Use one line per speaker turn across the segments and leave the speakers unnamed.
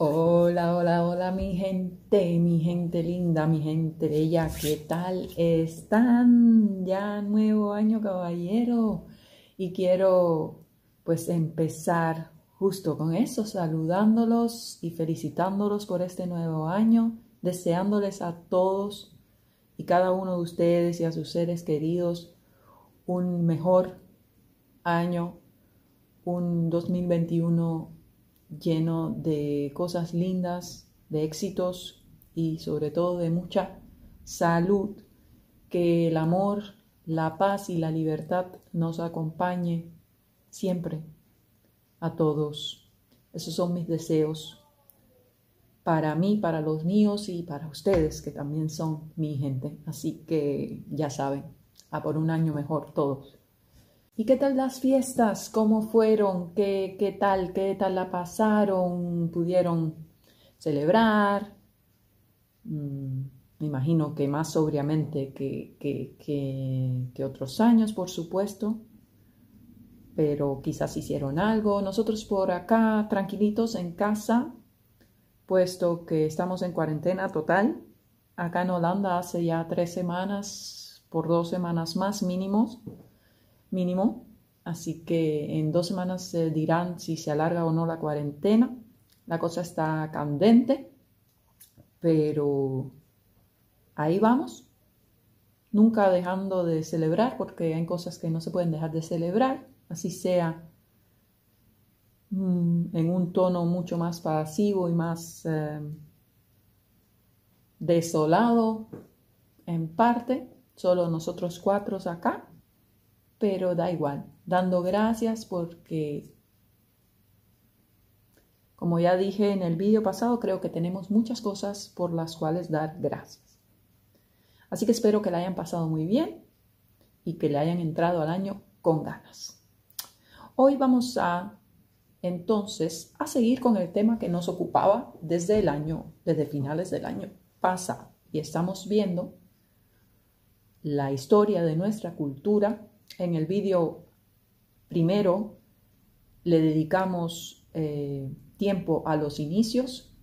Hola, hola, hola, mi gente linda, mi gente bella, ¿qué tal están? Ya nuevo año, caballero. Y quiero pues empezar justo con eso, saludándolos y felicitándolos por este nuevo año, deseándoles a todos y cada uno de ustedes y a sus seres queridos un mejor año, un 2021 lleno de cosas lindas, de éxitos y sobre todo de mucha salud. Que el amor, la paz y la libertad nos acompañe siempre a todos. Esos son mis deseos para mí, para los míos y para ustedes que también son mi gente. Así que ya saben, a por un año mejor todos. ¿Y qué tal las fiestas? ¿Cómo fueron? ¿Qué tal? ¿Qué tal la pasaron? ¿Pudieron celebrar? Me imagino que más sobriamente que otros años, por supuesto, pero quizás hicieron algo. Nosotros por acá, tranquilitos en casa, puesto que estamos en cuarentena total. Acá en Holanda hace ya 3 semanas, por 2 semanas más mínimo. Así que en 2 semanas se dirán si se alarga o no la cuarentena. La cosa está candente, pero ahí vamos. Nunca dejando de celebrar, porque hay cosas que no se pueden dejar de celebrar, así sea en un tono mucho más pasivo y más desolado en parte, solo nosotros 4 acá, pero da igual, dando gracias porque, como ya dije en el vídeo pasado, creo que tenemos muchas cosas por las cuales dar gracias. Así que espero que la hayan pasado muy bien y que le hayan entrado al año con ganas. Hoy vamos entonces a seguir con el tema que nos ocupaba desde finales del año pasado. Y estamos viendo la historia de nuestra cultura. En el vídeo primero le dedicamos tiempo a los inicios.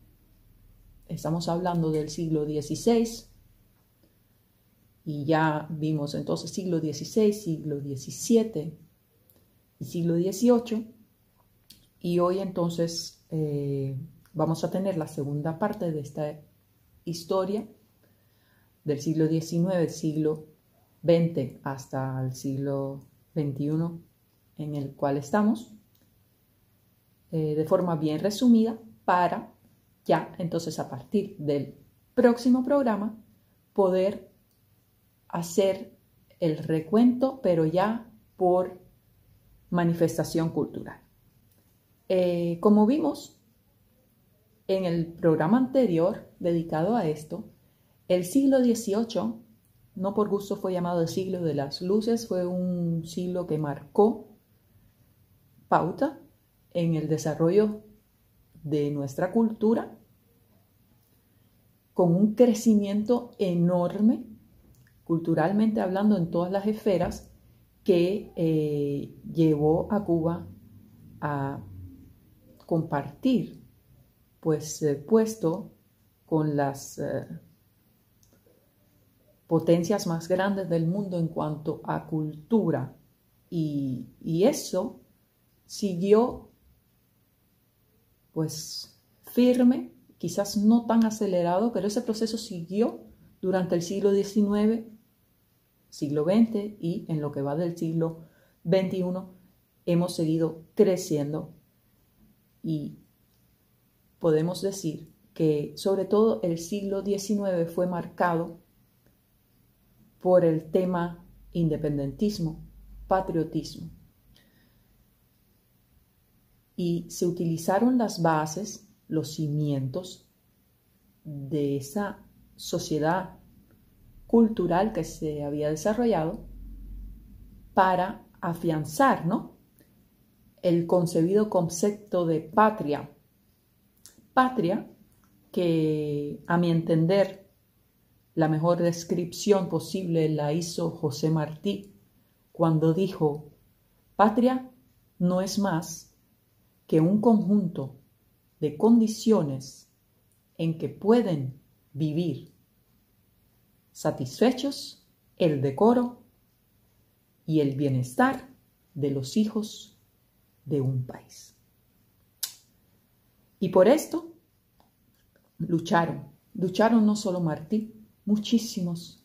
Estamos hablando del siglo XVI y ya vimos entonces siglo XVI, siglo XVII y siglo XVIII. Y hoy entonces vamos a tener la segunda parte de esta historia del siglo XIX, siglo XX hasta el siglo XXI en el cual estamos, de forma bien resumida, para ya entonces a partir del próximo programa poder hacer el recuento, pero ya por manifestación cultural. Como vimos en el programa anterior dedicado a esto, el siglo XVIII, no por gusto fue llamado el siglo de las luces, fue un siglo que marcó pauta en el desarrollo de nuestra cultura, con un crecimiento enorme, culturalmente hablando, en todas las esferas, que llevó a Cuba a compartir puesto con las potencias más grandes del mundo en cuanto a cultura, y eso siguió pues firme, quizás no tan acelerado, pero ese proceso siguió durante el siglo XIX, siglo XX, y en lo que va del siglo XXI hemos seguido creciendo, y podemos decir que sobre todo el siglo XIX fue marcado por el tema independentismo, patriotismo, y se utilizaron las bases, los cimientos de esa sociedad cultural que se había desarrollado para afianzar, ¿no?, el concebido concepto de patria. Patria que, a mi entender, la mejor descripción posible la hizo José Martí cuando dijo: patria no es más que un conjunto de condiciones en que pueden vivir satisfechos el decoro y el bienestar de los hijos de un país. Y por esto lucharon no solo Martí, muchísimos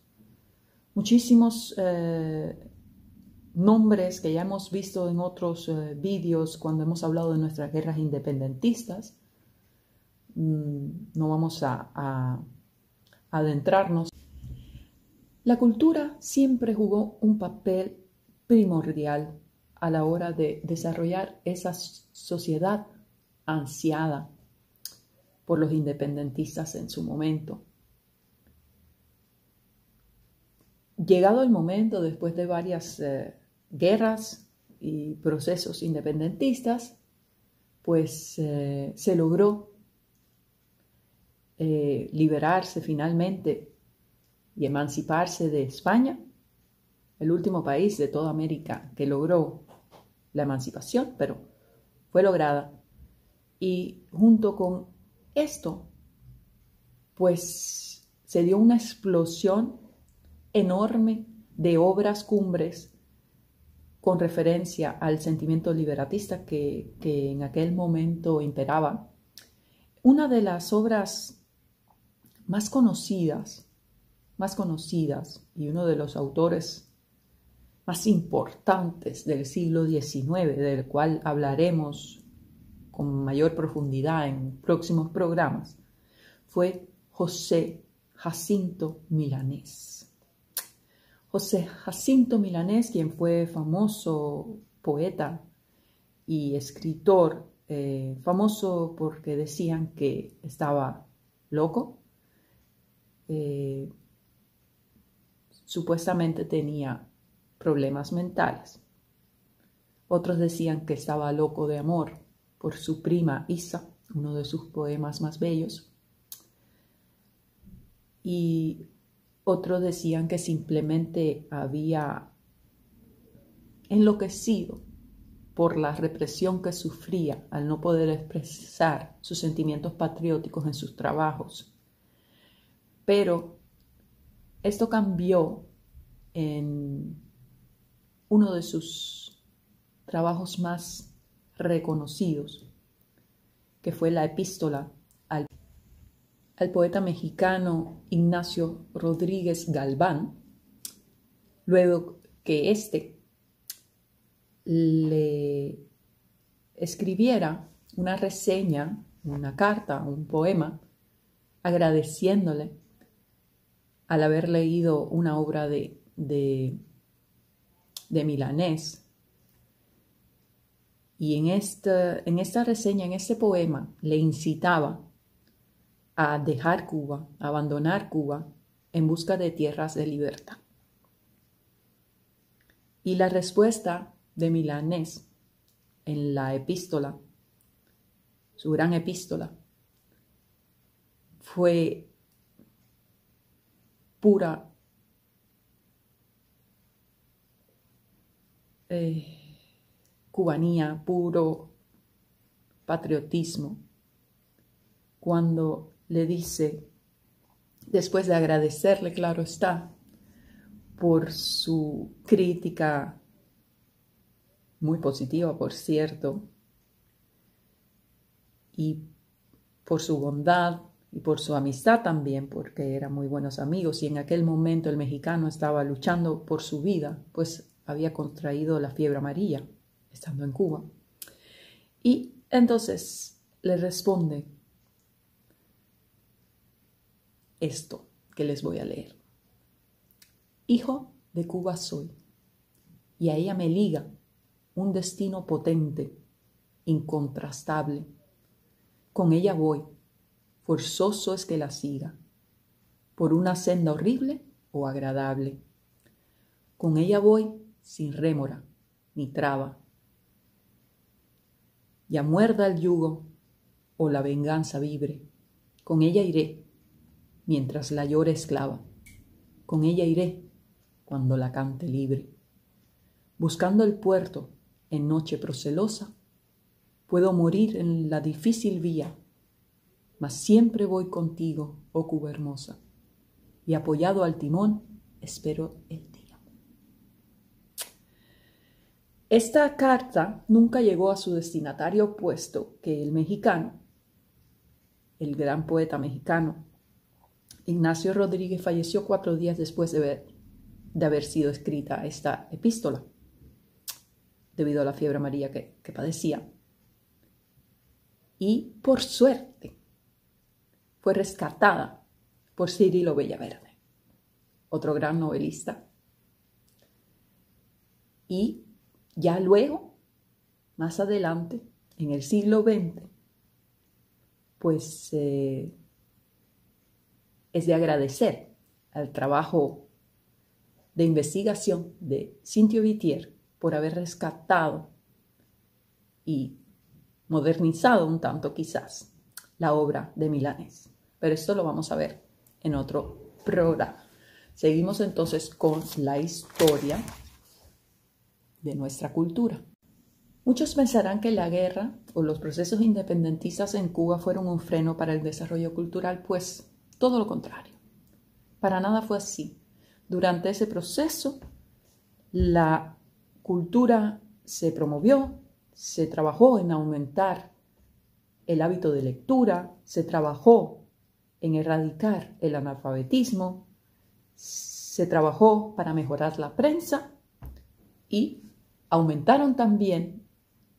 nombres que ya hemos visto en otros vídeos cuando hemos hablado de nuestras guerras independentistas. No vamos a adentrarnos. La cultura siempre jugó un papel primordial a la hora de desarrollar esa sociedad ansiada por los independentistas en su momento. Llegado el momento, después de varias guerras y procesos independentistas, pues se logró liberarse finalmente y emanciparse de España, el último país de toda América que logró la emancipación, pero fue lograda. Y junto con esto, pues se dio una explosión enorme de obras cumbres con referencia al sentimiento liberatista que en aquel momento imperaba. Una de las obras más conocidas y uno de los autores más importantes del siglo XIX, del cual hablaremos con mayor profundidad en próximos programas, fue José Jacinto Milanés. José Jacinto Milanés, quien fue famoso poeta y escritor, famoso porque decían que estaba loco, supuestamente tenía problemas mentales. Otros decían que estaba loco de amor por su prima Isa, uno de sus poemas más bellos. Y otros decían que simplemente había enloquecido por la represión que sufría al no poder expresar sus sentimientos patrióticos en sus trabajos. Pero esto cambió en uno de sus trabajos más reconocidos, que fue la epístola al poeta mexicano Ignacio Rodríguez Galván, luego que éste le escribiera una reseña, una carta, un poema, agradeciéndole al haber leído una obra de Milanés. Y en esta reseña, en este poema, le incitaba a dejar Cuba, a abandonar Cuba en busca de tierras de libertad. Y la respuesta de Milanés en la epístola, su gran epístola, fue pura cubanía, puro patriotismo, cuando le dice, después de agradecerle, claro está, por su crítica, muy positiva, por cierto, y por su bondad y por su amistad también, porque eran muy buenos amigos, y en aquel momento el mexicano estaba luchando por su vida, pues había contraído la fiebre amarilla estando en Cuba. Y entonces le responde esto que les voy a leer. Hijo de Cuba soy, y a ella me liga un destino potente, incontrastable. Con ella voy, forzoso es que la siga, por una senda horrible o agradable. Con ella voy sin rémora ni traba. Ya muerda el yugo o la venganza vibre. Con ella iré, mientras la llore esclava. Con ella iré, cuando la cante libre. Buscando el puerto en noche procelosa, Puedo morir en la difícil vía, mas siempre voy contigo, oh Cuba hermosa, y apoyado al timón espero el día. Esta carta nunca llegó a su destinatario, puesto que el mexicano, el gran poeta mexicano, Ignacio Rodríguez, falleció 4 días después de haber sido escrita esta epístola, debido a la fiebre amarilla que padecía. Y por suerte fue rescatada por Cirilo Villaverde, otro gran novelista. Y ya luego, más adelante, en el siglo XX, pues es de agradecer al trabajo de investigación de Cintio Vitier por haber rescatado y modernizado un tanto quizás la obra de Milanés. Pero esto lo vamos a ver en otro programa. Seguimos entonces con la historia de nuestra cultura. Muchos pensarán que la guerra o los procesos independentistas en Cuba fueron un freno para el desarrollo cultural, pues todo lo contrario. Para nada fue así. Durante ese proceso, la cultura se promovió, se trabajó en aumentar el hábito de lectura, se trabajó en erradicar el analfabetismo, se trabajó para mejorar la prensa y aumentaron también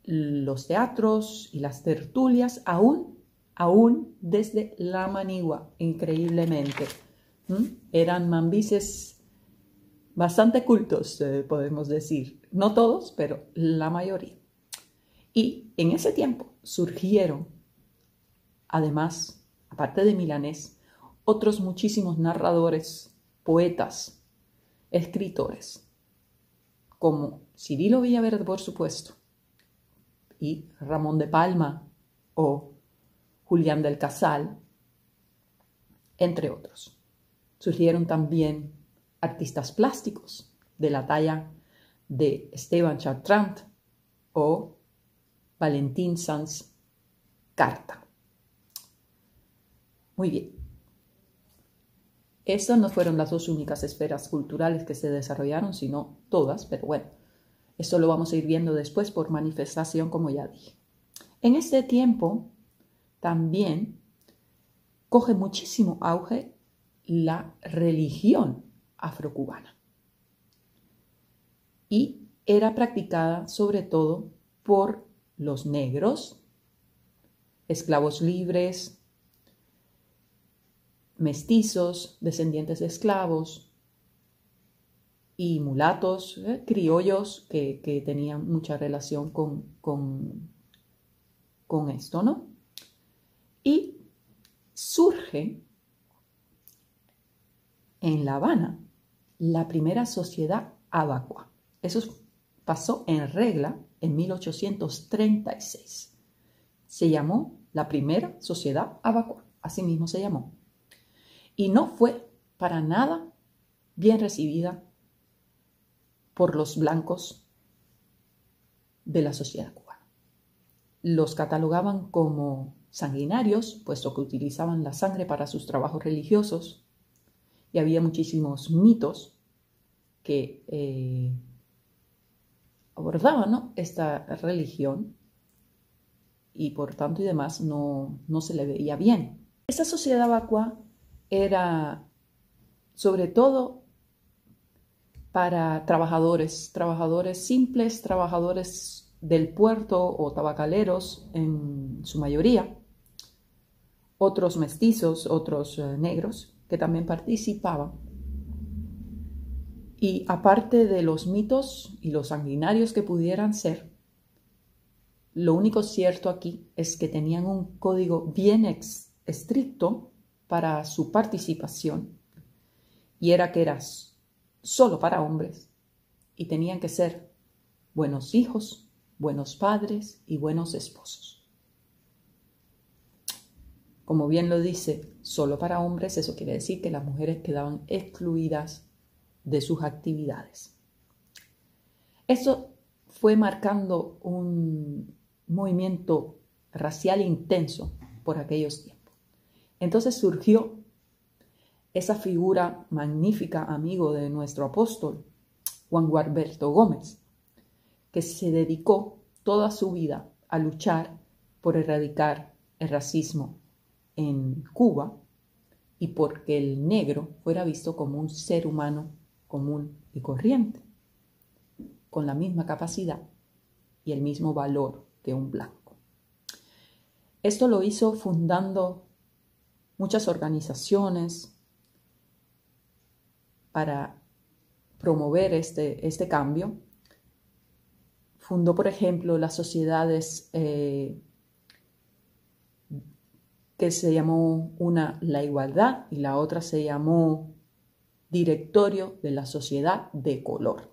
los teatros y las tertulias, aún desde la manigua, increíblemente. Eran mambises bastante cultos, podemos decir. No todos, pero la mayoría. Y en ese tiempo surgieron, además, aparte de Milanés, otros muchísimos narradores, poetas, escritores, como Cirilo Villaverde, por supuesto, y Ramón de Palma o Julián del Casal, entre otros. Surgieron también artistas plásticos de la talla de Esteban Chartrand o Valentín Sanz Carta. Muy bien. Estas no fueron las dos únicas esferas culturales que se desarrollaron, sino todas, pero bueno, esto lo vamos a ir viendo después por manifestación, como ya dije. En este tiempo también coge muchísimo auge la religión afrocubana y era practicada sobre todo por los negros, esclavos libres, mestizos, descendientes de esclavos y mulatos, criollos que tenían mucha relación con esto, ¿no? Y surge en La Habana la primera sociedad abacua. Eso pasó en regla en 1836. Se llamó la primera sociedad abacua, así mismo se llamó. Y no fue para nada bien recibida por los blancos de la sociedad cubana. Los catalogaban como sanguinarios, puesto que utilizaban la sangre para sus trabajos religiosos, y había muchísimos mitos que abordaban, ¿no?, esta religión, y por tanto y demás no se le veía bien. Esta sociedad abacua era sobre todo para trabajadores simples, trabajadores del puerto o tabacaleros en su mayoría, otros mestizos, otros negros que también participaban. Y aparte de los mitos y los sanguinarios que pudieran ser, lo único cierto aquí es que tenían un código bien estricto para su participación, y era que eras solo para hombres y tenían que ser buenos hijos, buenos padres y buenos esposos. Como bien lo dice, solo para hombres, eso quiere decir que las mujeres quedaban excluidas de sus actividades. Eso fue marcando un movimiento racial intenso por aquellos tiempos. Entonces surgió esa figura magnífica, amigo de nuestro apóstol, Juan Gualberto Gómez, que se dedicó toda su vida a luchar por erradicar el racismo en Cuba y porque el negro fuera visto como un ser humano común y corriente, con la misma capacidad y el mismo valor que un blanco. Esto lo hizo fundando muchas organizaciones para promover este cambio. Fundó, por ejemplo, las sociedades que se llamó una La Igualdad y la otra se llamó Directorio de la Sociedad de Color.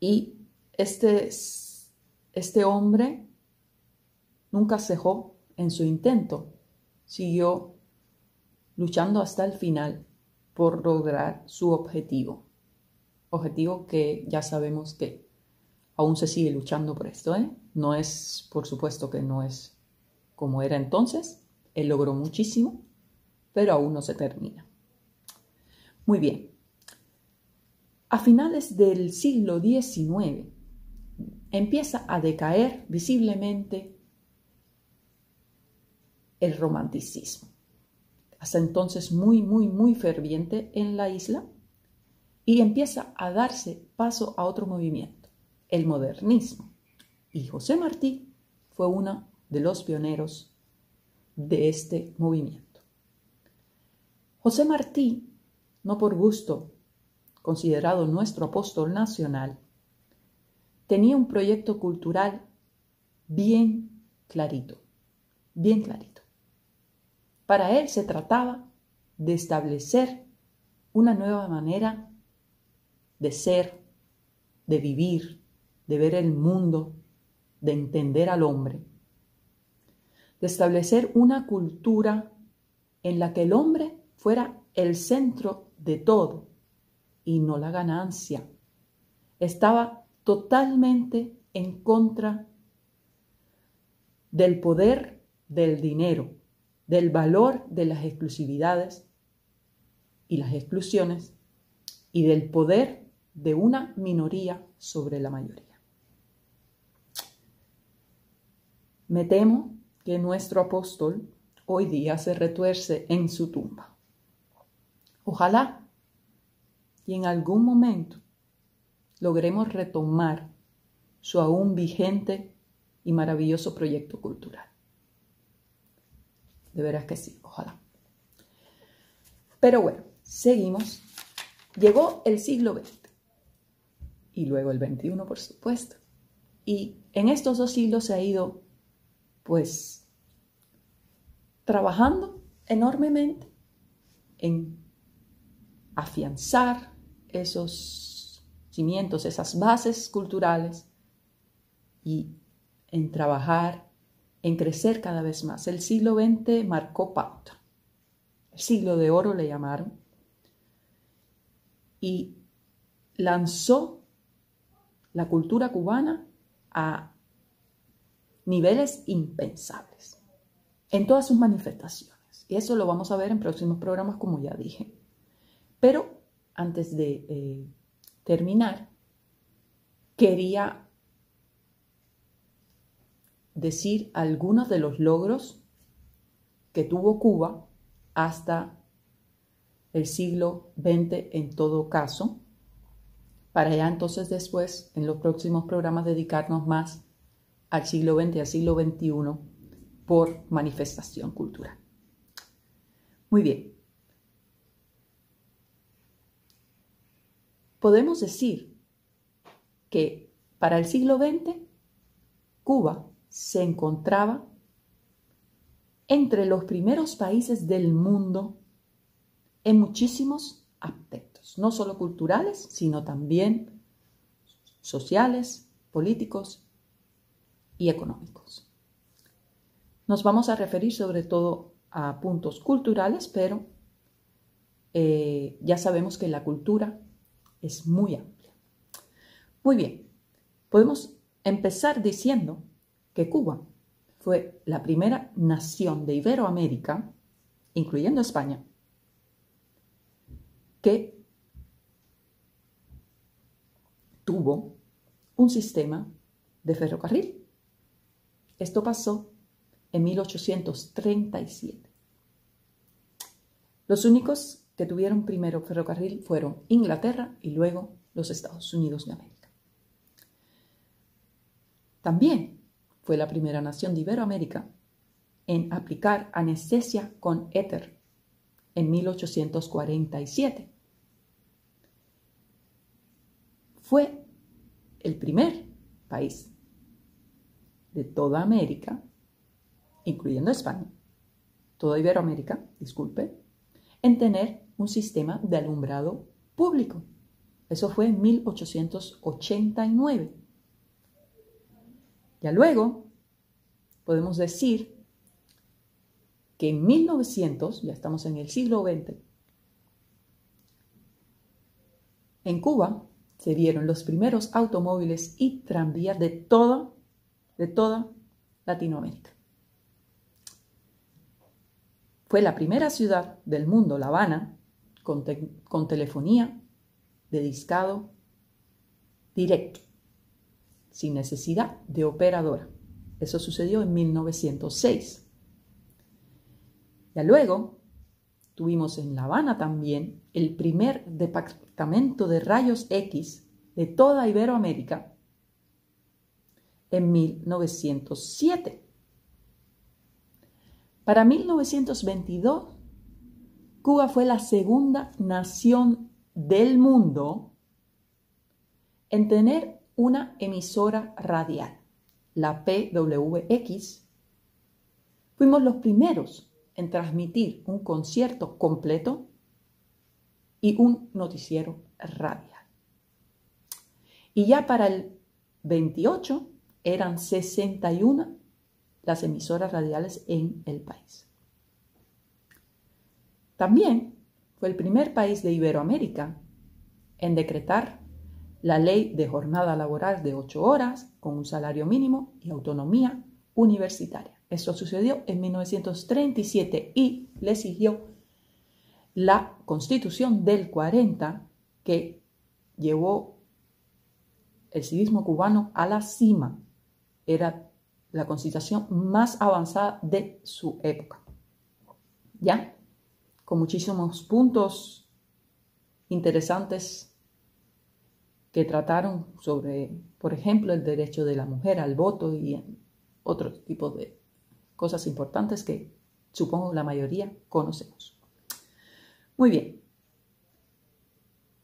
Y este hombre nunca cejó en su intento, siguió luchando hasta el final por lograr su objetivo que ya sabemos que aún se sigue luchando por esto, ¿eh? No es, por supuesto que no es como era entonces, él logró muchísimo, pero aún no se termina. Muy bien, a finales del siglo XIX empieza a decaer visiblemente el romanticismo, hasta entonces muy ferviente en la isla, y empieza a darse paso a otro movimiento, el modernismo. Y José Martí fue uno de los pioneros de este movimiento. José Martí, no por gusto considerado nuestro apóstol nacional, tenía un proyecto cultural bien clarito. Para él se trataba de establecer una nueva manera de ser, de vivir, de ver el mundo, de entender al hombre, de establecer una cultura en la que el hombre fuera el centro de todo y no la ganancia. Estaba totalmente en contra del poder del dinero, del valor de las exclusividades y las exclusiones y del poder de una minoría sobre la mayoría. Me temo que nuestro apóstol hoy día se retuerce en su tumba. Ojalá y en algún momento logremos retomar su aún vigente y maravilloso proyecto cultural. De veras que sí, ojalá. Pero bueno, seguimos. Llegó el siglo XX y luego el XXI, por supuesto. Y en estos dos siglos se ha ido, pues, trabajando enormemente en afianzar esos cimientos, esas bases culturales y en trabajar, en crecer cada vez más. El siglo XX marcó pauta. El siglo de oro le llamaron. Y lanzó la cultura cubana a niveles impensables en todas sus manifestaciones. Y eso lo vamos a ver en próximos programas, como ya dije. Pero antes de terminar, quería decir algunos de los logros que tuvo Cuba hasta el siglo XX en todo caso, para ya entonces después, en los próximos programas, dedicarnos más al siglo XX y al siglo XXI por manifestación cultural. Muy bien. Podemos decir que para el siglo XX, Cuba se encontraba entre los primeros países del mundo en muchísimos aspectos, no solo culturales, sino también sociales, políticos y económicos. Nos vamos a referir sobre todo a puntos culturales, pero ya sabemos que la cultura es muy amplia. Muy bien, podemos empezar diciendo que Cuba fue la primera nación de Iberoamérica, incluyendo España, que tuvo un sistema de ferrocarril. Esto pasó en 1837. Los únicos que tuvieron primero ferrocarril fueron Inglaterra y luego los Estados Unidos de América. También fue la primera nación de Iberoamérica en aplicar anestesia con éter en 1847. Fue el primer país de toda América, incluyendo España, toda Iberoamérica, disculpe, en tener un sistema de alumbrado público. Eso fue en 1889. Ya luego podemos decir que en 1900, ya estamos en el siglo XX, en Cuba se vieron los primeros automóviles y tranvías de toda Latinoamérica. Fue la primera ciudad del mundo, La Habana, con telefonía de discado directo, sin necesidad de operadora. Eso sucedió en 1906. Ya luego tuvimos en La Habana también el primer departamento de rayos X de toda Iberoamérica en 1907. Para 1922, Cuba fue la segunda nación del mundo en tener una emisora radial, la PWX. Fuimos los primeros en transmitir un concierto completo y un noticiero radial. Y ya para el 28 eran 61 las emisoras radiales en el país. También fue el primer país de Iberoamérica en decretar la ley de jornada laboral de 8 horas con un salario mínimo y autonomía universitaria. Esto sucedió en 1937 y le siguió la Constitución del 40, que llevó el civismo cubano a la cima. Era la constitución más avanzada de su época. ¿Ya? Con muchísimos puntos interesantes que trataron sobre, por ejemplo, el derecho de la mujer al voto y otros tipos de cosas importantes que supongo la mayoría conocemos. Muy bien.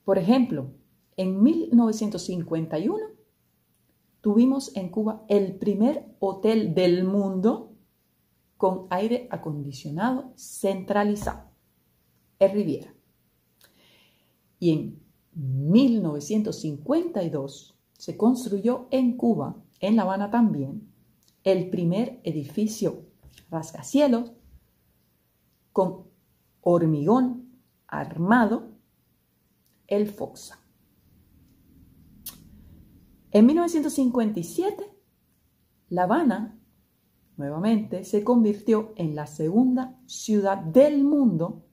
Por ejemplo, en 1951 tuvimos en Cuba el primer hotel del mundo con aire acondicionado centralizado, el Riviera. Y en 1952 se construyó en Cuba, en La Habana también, el primer edificio rascacielos con hormigón armado, el Foxa. En 1957, La Habana, nuevamente, se convirtió en la segunda ciudad del mundo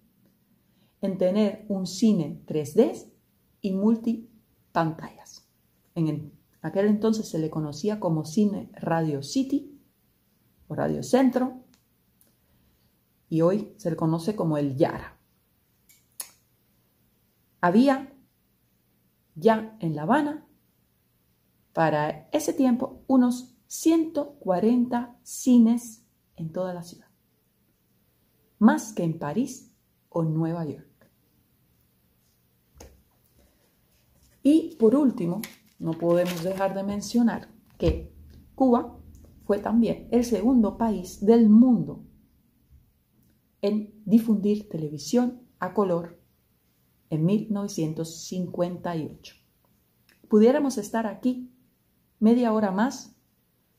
en tener un cine 3D y multipantallas. En aquel entonces se le conocía como Cine Radio City o Radio Centro y hoy se le conoce como el Yara. Había ya en La Habana para ese tiempo unos 140 cines en toda la ciudad, más que en París o Nueva York. Y por último, no podemos dejar de mencionar que Cuba fue también el segundo país del mundo en difundir televisión a color en 1958. Pudiéramos estar aquí media hora más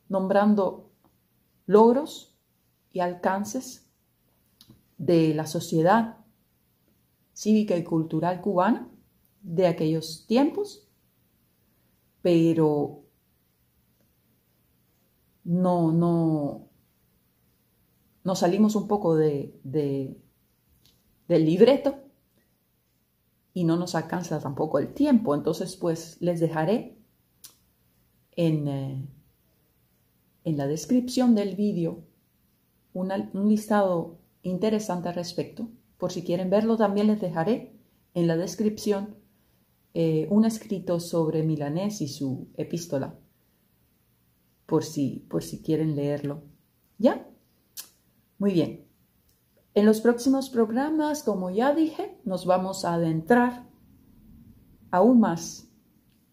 nombrando logros y alcances de la sociedad cívica y cultural cubana de aquellos tiempos, pero nos salimos un poco del libreto y no nos alcanza tampoco el tiempo. Entonces, pues les dejaré en la descripción del vídeo un listado interesante al respecto. Por si quieren verlo, también les dejaré en la descripción un escrito sobre Milanés y su epístola, por si quieren leerlo. ¿Ya? Muy bien. En los próximos programas, como ya dije, nos vamos a adentrar aún más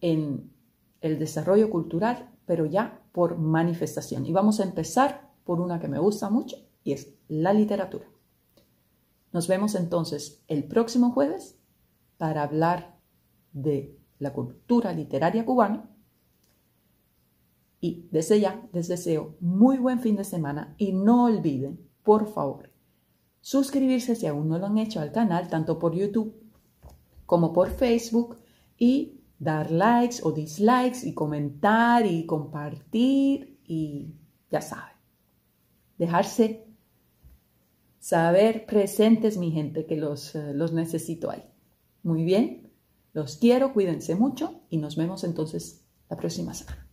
en el desarrollo cultural, pero ya por manifestación. Y vamos a empezar por una que me gusta mucho y es la literatura. Nos vemos entonces el próximo jueves para hablar de la cultura literaria cubana. Y desde ya les deseo muy buen fin de semana y no olviden, por favor, suscribirse si aún no lo han hecho al canal, tanto por YouTube como por Facebook, y dar likes o dislikes y comentar y compartir y ya saben, dejarse saber presentes, mi gente, que los necesito ahí. Muy bien, los quiero, cuídense mucho y nos vemos entonces la próxima semana.